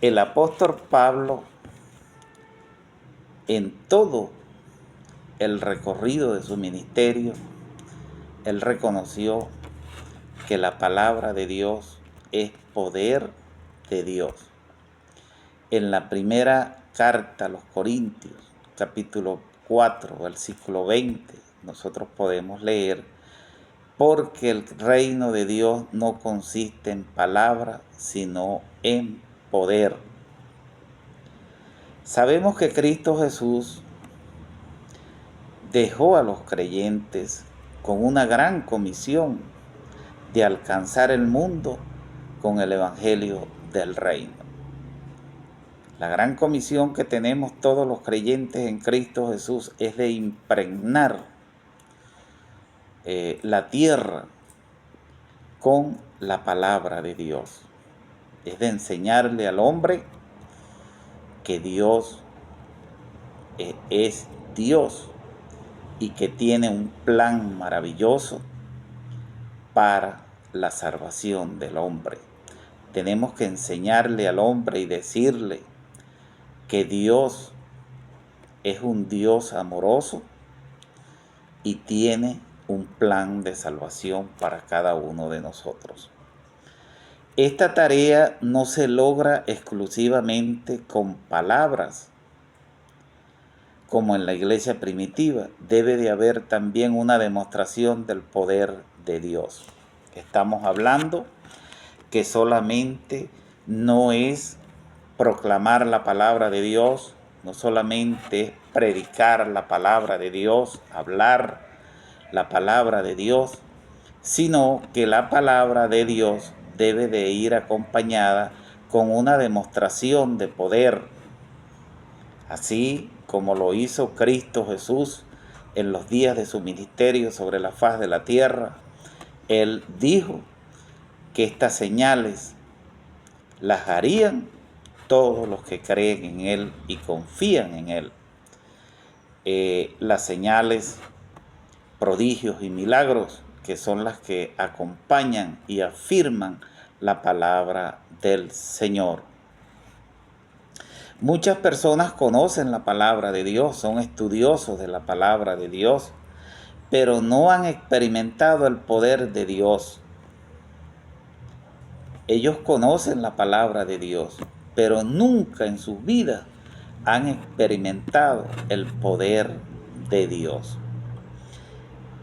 El apóstol Pablo, en todo el recorrido de su ministerio, él reconoció que la palabra de Dios es poder de Dios. En la primera carta a los Corintios, capítulo 4, versículo 20, nosotros podemos leer: porque el reino de Dios no consiste en palabra, sino en poder. Sabemos que Cristo Jesús dejó a los creyentes con una gran comisión de alcanzar el mundo con el evangelio del reino. La gran comisión que tenemos todos los creyentes en Cristo Jesús es de impregnar la tierra con la palabra de Dios. Es de enseñarle al hombre que Dios es Dios y que tiene un plan maravilloso para la salvación del hombre. Tenemos que enseñarle al hombre y decirle que Dios es un Dios amoroso y tiene un plan de salvación para cada uno de nosotros. Esta tarea no se logra exclusivamente con palabras, como en la iglesia primitiva. Debe de haber también una demostración del poder de Dios. Estamos hablando que solamente no es proclamar la palabra de Dios, no solamente es predicar la palabra de Dios, hablar la palabra de Dios, sino que la palabra de Dios debe de ir acompañada con una demostración de poder, así como lo hizo Cristo Jesús en los días de su ministerio sobre la faz de la tierra. Él dijo que estas señales las harían todos los que creen en Él y confían en Él. Las señales, prodigios y milagros, que son las que acompañan y afirman la palabra del Señor. Muchas personas conocen la palabra de Dios, son estudiosos de la palabra de Dios, pero no han experimentado el poder de Dios. Ellos conocen la palabra de Dios, pero nunca en sus vidas han experimentado el poder de Dios.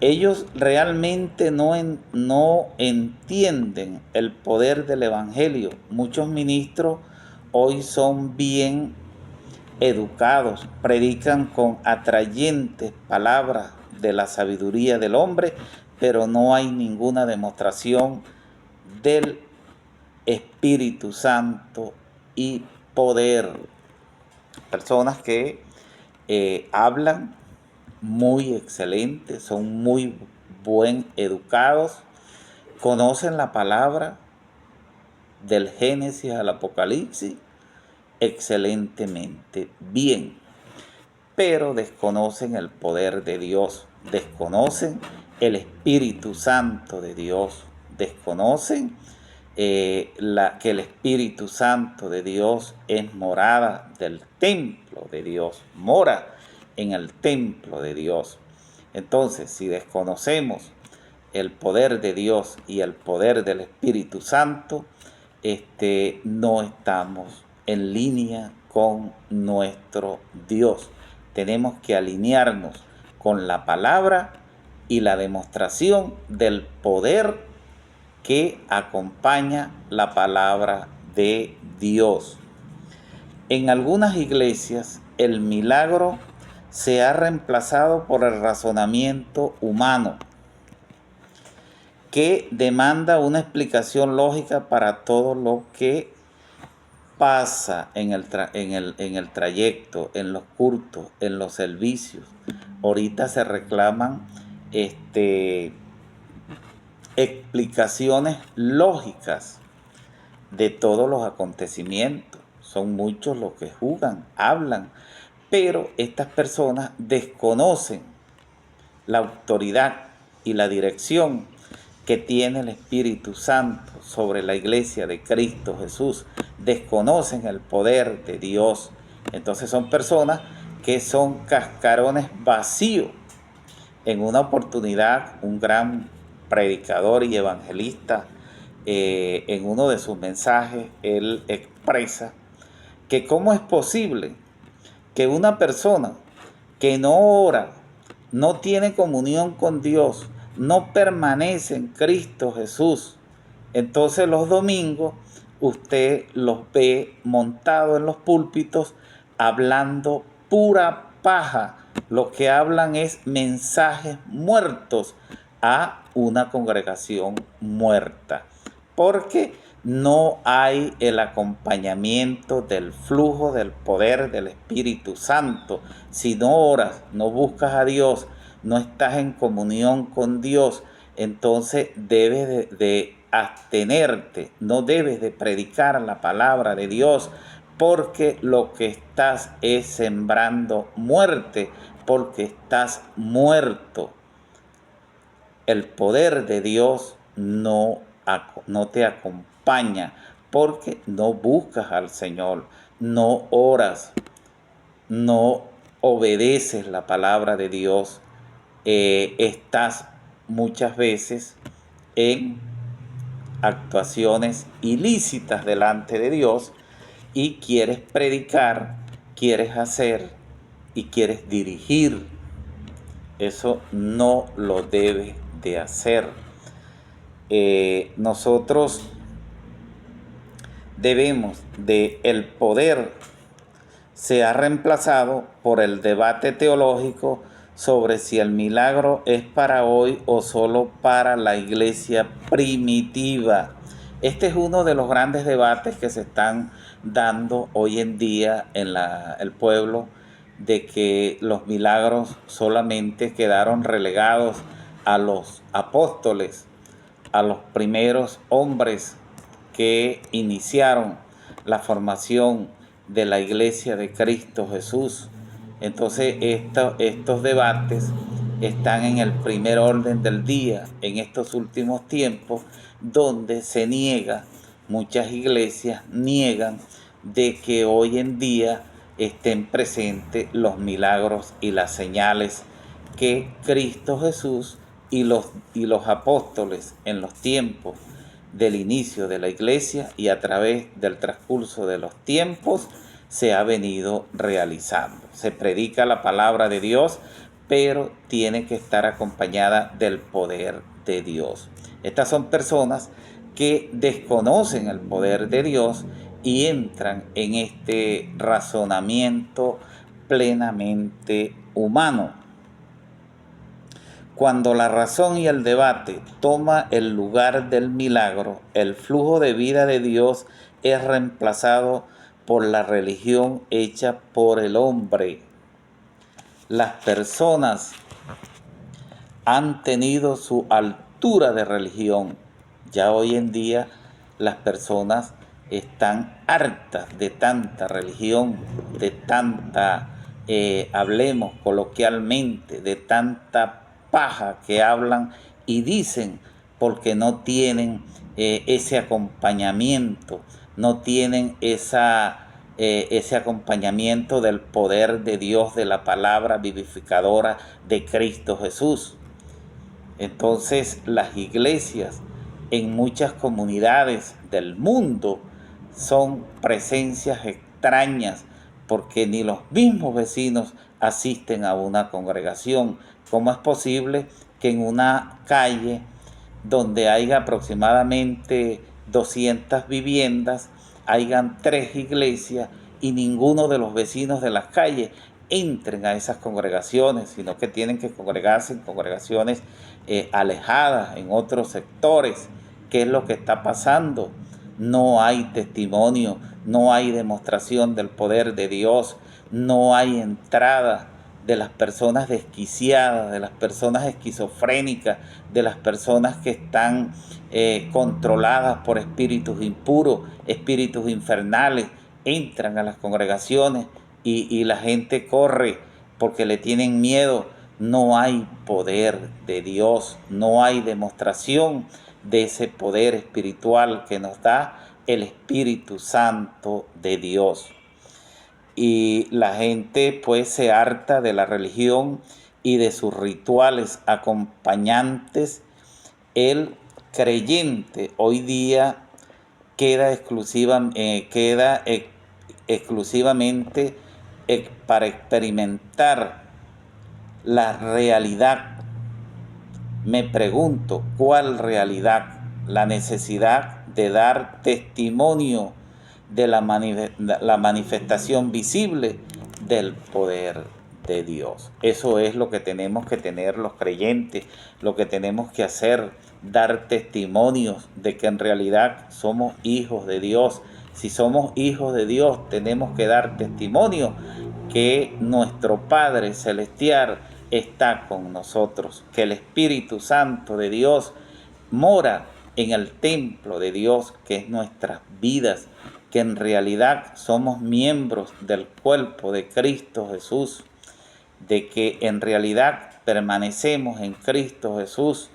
Ellos realmente no entienden el poder del evangelio. Muchos ministros hoy son bien educados, predican con atrayentes palabras de la sabiduría del hombre, pero no hay ninguna demostración del Espíritu Santo y poder. Personas que hablan muy excelente, son muy buen educados, conocen la palabra del Génesis al Apocalipsis excelentemente bien, pero desconocen el poder de Dios, desconocen el Espíritu Santo de Dios, desconocen que el Espíritu Santo de Dios es morada del templo de Dios, mora en el templo de Dios. Entonces, si desconocemos el poder de Dios y el poder del Espíritu Santo, no estamos en línea con nuestro Dios. Tenemos que alinearnos con la palabra y la demostración del poder que acompaña la palabra de Dios. En algunas iglesias el milagro se ha reemplazado por el razonamiento humano, que demanda una explicación lógica para todo lo que pasa en el trayecto, en los cultos, en los servicios. Ahorita se reclaman explicaciones lógicas de todos los acontecimientos. Son muchos los que juzgan, hablan, pero estas personas desconocen la autoridad y la dirección que tiene el Espíritu Santo sobre la iglesia de Cristo Jesús, desconocen el poder de Dios. Entonces son personas que son cascarones vacíos. En una oportunidad, un gran predicador y evangelista, en uno de sus mensajes, él expresa que cómo es posible que una persona que no ora, no tiene comunión con Dios, no permanece en Cristo Jesús, entonces los domingos usted los ve montados en los púlpitos hablando pura paja. Lo que hablan es mensajes muertos a una congregación muerta, porque no hay el acompañamiento del flujo del poder del Espíritu Santo. Si no oras, no buscas a Dios, no estás en comunión con Dios, entonces debes de abstenerte, no debes de predicar la palabra de Dios, porque lo que estás es sembrando muerte, porque estás muerto. El poder de Dios no te acompaña, porque no buscas al Señor, no oras, no obedeces la palabra de Dios. Estás muchas veces en actuaciones ilícitas delante de Dios y quieres predicar, quieres hacer y quieres dirigir. Eso no lo debes de hacer. Nosotros debemos de, el poder se ha reemplazado por el debate teológico sobre si el milagro es para hoy o solo para la iglesia primitiva. Este es uno de los grandes debates que se están dando hoy en día en el pueblo, de que los milagros solamente quedaron relegados a los apóstoles, a los primeros hombres que iniciaron la formación de la iglesia de Cristo Jesús. Entonces estos debates están en el primer orden del día en estos últimos tiempos, donde se niega, muchas iglesias niegan de que hoy en día estén presentes los milagros y las señales que Cristo Jesús y los apóstoles en los tiempos del inicio de la iglesia y a través del transcurso de los tiempos se ha venido realizando. Se predica la palabra de Dios, pero tiene que estar acompañada del poder de Dios. Estas son personas que desconocen el poder de Dios y entran en este razonamiento plenamente humano. Cuando la razón y el debate toma el lugar del milagro, el flujo de vida de Dios es reemplazado por la religión hecha por el hombre. Las personas han tenido su altura de religión. Ya hoy en día las personas están hartas de tanta religión, de tanta, hablemos coloquialmente, de tanta paja que hablan y dicen, porque no tienen ese acompañamiento, no tienen ese acompañamiento del poder de Dios, de la palabra vivificadora de Cristo Jesús. Entonces las iglesias en muchas comunidades del mundo son presencias extrañas, porque ni los mismos vecinos asisten a una congregación. ¿Cómo es posible que en una calle donde haya aproximadamente 200 viviendas, hayan 3 iglesias y ninguno de los vecinos de las calles entren a esas congregaciones, sino que tienen que congregarse en congregaciones alejadas, en otros sectores? ¿Qué es lo que está pasando? No hay testimonio, no hay demostración del poder de Dios, no hay entrada de las personas desquiciadas, de las personas esquizofrénicas, de las personas que están controladas por espíritus impuros, espíritus infernales. Entran a las congregaciones y la gente corre porque le tienen miedo no hay poder de Dios, no hay demostración de ese poder espiritual que nos da el Espíritu Santo de Dios. Y la gente pues se harta de la religión y de sus rituales acompañantes. El creyente hoy día queda exclusivamente para experimentar la realidad. Me pregunto, ¿cuál realidad? La necesidad de dar testimonio de la manifestación visible del poder de Dios. Eso es lo que tenemos que tener los creyentes, lo que tenemos que hacer, dar testimonios de que en realidad somos hijos de Dios. Si somos hijos de Dios, tenemos que dar testimonio que nuestro Padre Celestial está con nosotros, que el Espíritu Santo de Dios mora en el templo de Dios, que es nuestras vidas, que en realidad somos miembros del cuerpo de Cristo Jesús, de que en realidad permanecemos en Cristo Jesús,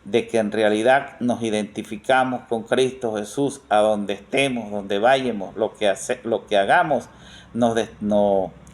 de que en realidad nos identificamos con Cristo Jesús a donde estemos, donde vayamos, lo que hagamos, nos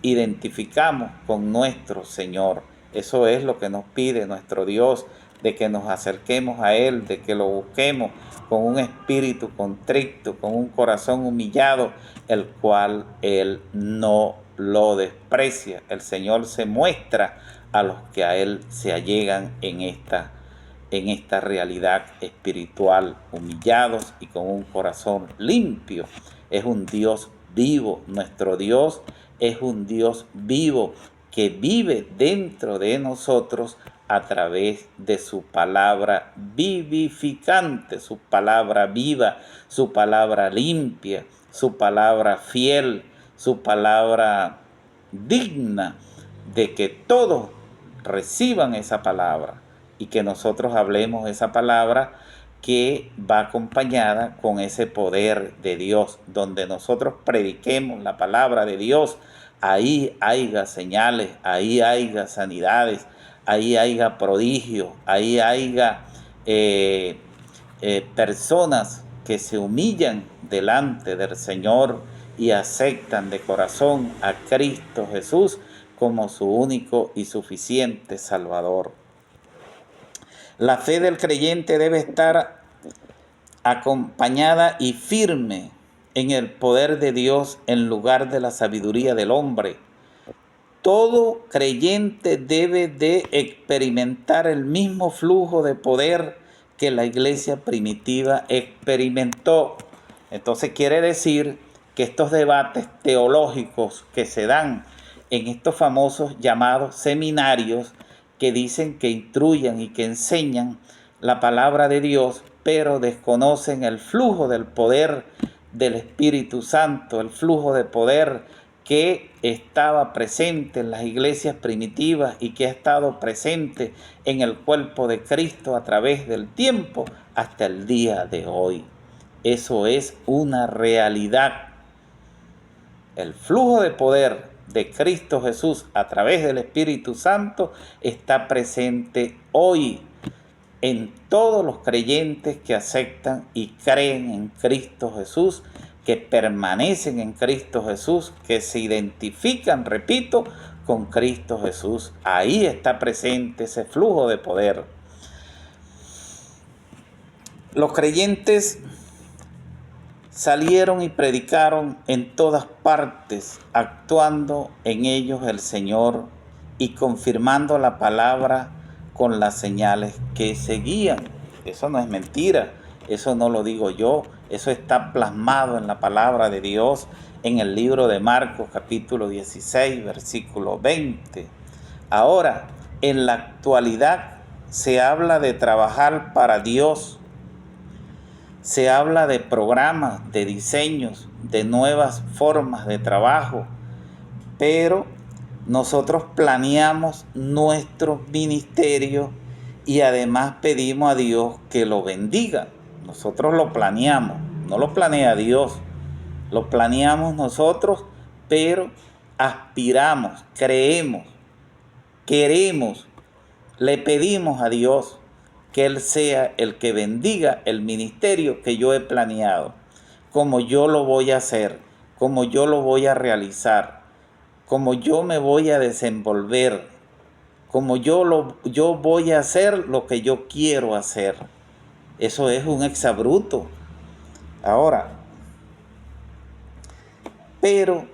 identificamos con nuestro Señor. Eso es lo que nos pide nuestro Dios, de que nos acerquemos a Él, de que lo busquemos con un espíritu contrito, con un corazón humillado, el cual Él no lo desprecia. El Señor se muestra a los que a Él se allegan en esta realidad espiritual, humillados y con un corazón limpio. Es un Dios vivo. Nuestro Dios es un Dios vivo que vive dentro de nosotros a través de su palabra vivificante, su palabra viva, su palabra limpia, su palabra fiel, su palabra digna de que todos reciban esa palabra y que nosotros hablemos esa palabra que va acompañada con ese poder de Dios. Donde nosotros prediquemos la palabra de Dios, ahí haya señales, ahí haya sanidades, ahí haya prodigios, ahí haya personas que se humillan delante del Señor y aceptan de corazón a Cristo Jesús como su único y suficiente Salvador. La fe del creyente debe estar acompañada y firme en el poder de Dios en lugar de la sabiduría del hombre. Todo creyente debe de experimentar el mismo flujo de poder que la iglesia primitiva experimentó. Entonces quiere decir que estos debates teológicos que se dan en estos famosos llamados seminarios, que dicen que instruyen y que enseñan la palabra de Dios, pero desconocen el flujo del poder del Espíritu Santo, el flujo de poder que estaba presente en las iglesias primitivas y que ha estado presente en el cuerpo de Cristo a través del tiempo hasta el día de hoy. Eso es una realidad. El flujo de poder de Cristo Jesús a través del Espíritu Santo está presente hoy en todos los creyentes que aceptan y creen en Cristo Jesús, que permanecen en Cristo Jesús, que se identifican, repito, con Cristo Jesús. Ahí está presente ese flujo de poder. Los creyentes salieron y predicaron en todas partes, actuando en ellos el Señor y confirmando la palabra con las señales que seguían. Eso no es mentira, eso no lo digo yo, eso está plasmado en la palabra de Dios en el libro de Marcos capítulo 16, versículo 20. Ahora, en la actualidad se habla de trabajar para Dios. Se habla de programas, de diseños, de nuevas formas de trabajo, pero nosotros planeamos nuestro ministerio y además pedimos a Dios que lo bendiga. Nosotros lo planeamos, no lo planea Dios, lo planeamos nosotros, pero aspiramos, creemos, queremos Le pedimos a Dios que Él sea el que bendiga el ministerio que yo he planeado, como yo lo voy a hacer, como yo lo voy a realizar, como yo me voy a desenvolver, como yo voy a hacer lo que yo quiero hacer. Eso es un exabrupto. Ahora, pero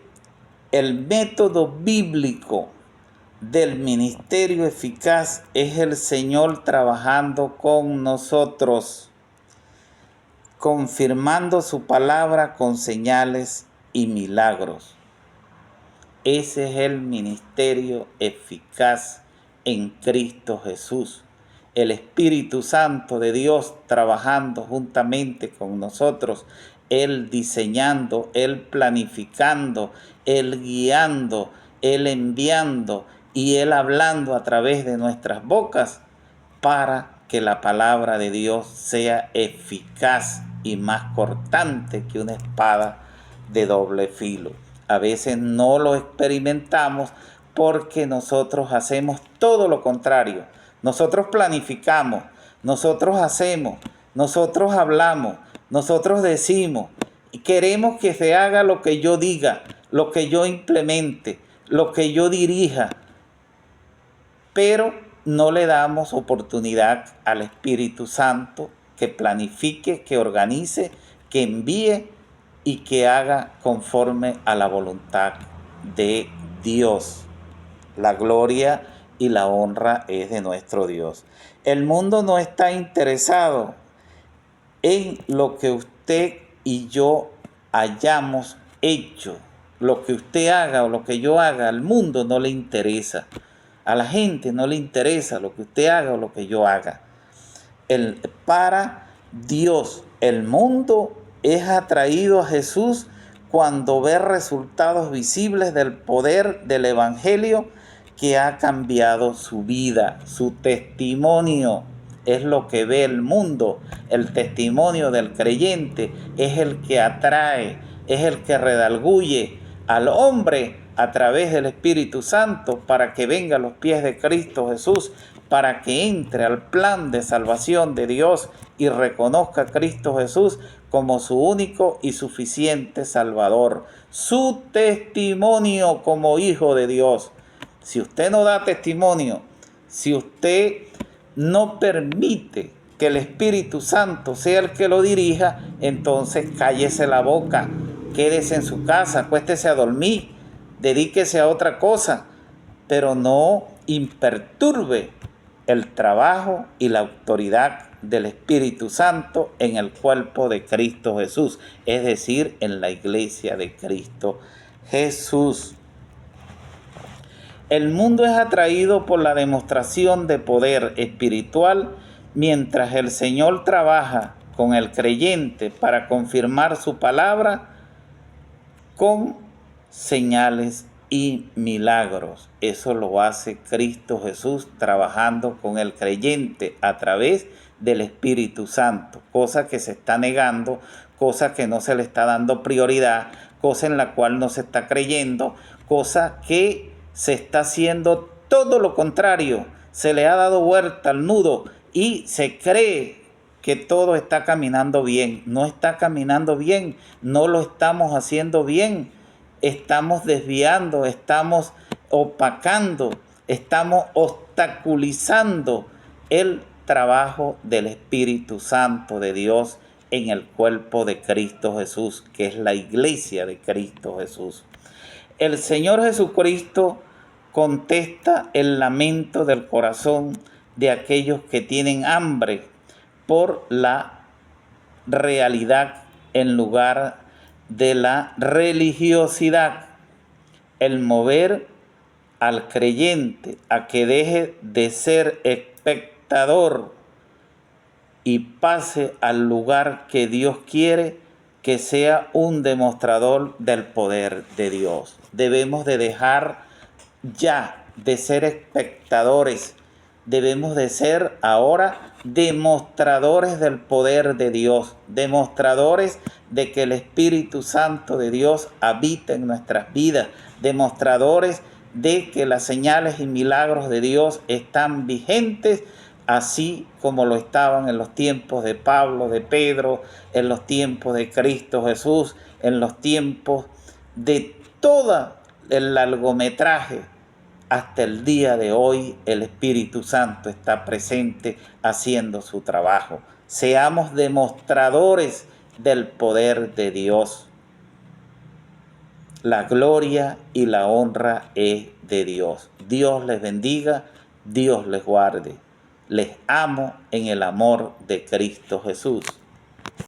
el método bíblico del ministerio eficaz es el Señor trabajando con nosotros, confirmando su palabra con señales y milagros. Ese es el ministerio eficaz en Cristo Jesús. El Espíritu Santo de Dios trabajando juntamente con nosotros, Él diseñando, Él planificando, Él guiando, Él enviando y Él hablando a través de nuestras bocas para que la palabra de Dios sea eficaz y más cortante que una espada de doble filo. A veces no lo experimentamos porque nosotros hacemos todo lo contrario. Nosotros planificamos, nosotros hacemos, nosotros hablamos, nosotros decimos y queremos que se haga lo que yo diga, lo que yo implemente, lo que yo dirija, pero no le damos oportunidad al Espíritu Santo que planifique, que organice, que envíe y que haga conforme a la voluntad de Dios. La gloria y la honra es de nuestro Dios. El mundo no está interesado en lo que usted y yo hayamos hecho. Lo que usted haga o lo que yo haga, al mundo no le interesa. A la gente no le interesa lo que usted haga o lo que yo haga. Para Dios, el mundo es atraído a Jesús cuando ve resultados visibles del poder del Evangelio que ha cambiado su vida, su testimonio. Es lo que ve el mundo. El testimonio del creyente es el que atrae, es el que redarguye al hombre a través del Espíritu Santo para que venga a los pies de Cristo Jesús, para que entre al plan de salvación de Dios y reconozca a Cristo Jesús como su único y suficiente Salvador. Su testimonio como hijo de Dios. Si usted no da testimonio, si usted no permite que el Espíritu Santo sea el que lo dirija, entonces cállese la boca, quédese en su casa, acuéstese a dormir, dedíquese a otra cosa, pero no imperturbe el trabajo y la autoridad del Espíritu Santo en el cuerpo de Cristo Jesús, es decir, en la iglesia de Cristo Jesús. El mundo es atraído por la demostración de poder espiritual, mientras el Señor trabaja con el creyente para confirmar su palabra con señales y milagros. Eso lo hace Cristo Jesús trabajando con el creyente a través del Espíritu Santo, cosa que se está negando, cosa que no se le está dando prioridad, cosa en la cual no se está creyendo, cosa que se está haciendo todo lo contrario. Se le ha dado vuelta al nudo y se cree que todo está caminando bien. No está caminando bien, no lo estamos haciendo bien. Estamos desviando, estamos opacando, estamos obstaculizando el trabajo del Espíritu Santo de Dios en el cuerpo de Cristo Jesús, que es la iglesia de Cristo Jesús. El Señor Jesucristo contesta el lamento del corazón de aquellos que tienen hambre por la realidad en lugar de la religiosidad. El mover al creyente a que deje de ser espectador y pase al lugar que Dios quiere, que sea un demostrador del poder de Dios. Debemos de dejar ya de ser espectadores, debemos de ser ahora demostradores del poder de Dios, demostradores de que el Espíritu Santo de Dios habita en nuestras vidas, demostradores de que las señales y milagros de Dios están vigentes, así como lo estaban en los tiempos de Pablo, de Pedro, en los tiempos de Cristo Jesús, en los tiempos de todo el largometraje. Hasta el día de hoy el Espíritu Santo está presente haciendo su trabajo. Seamos demostradores del poder de Dios. La gloria y la honra es de Dios. Dios les bendiga, Dios les guarde. Les amo en el amor de Cristo Jesús.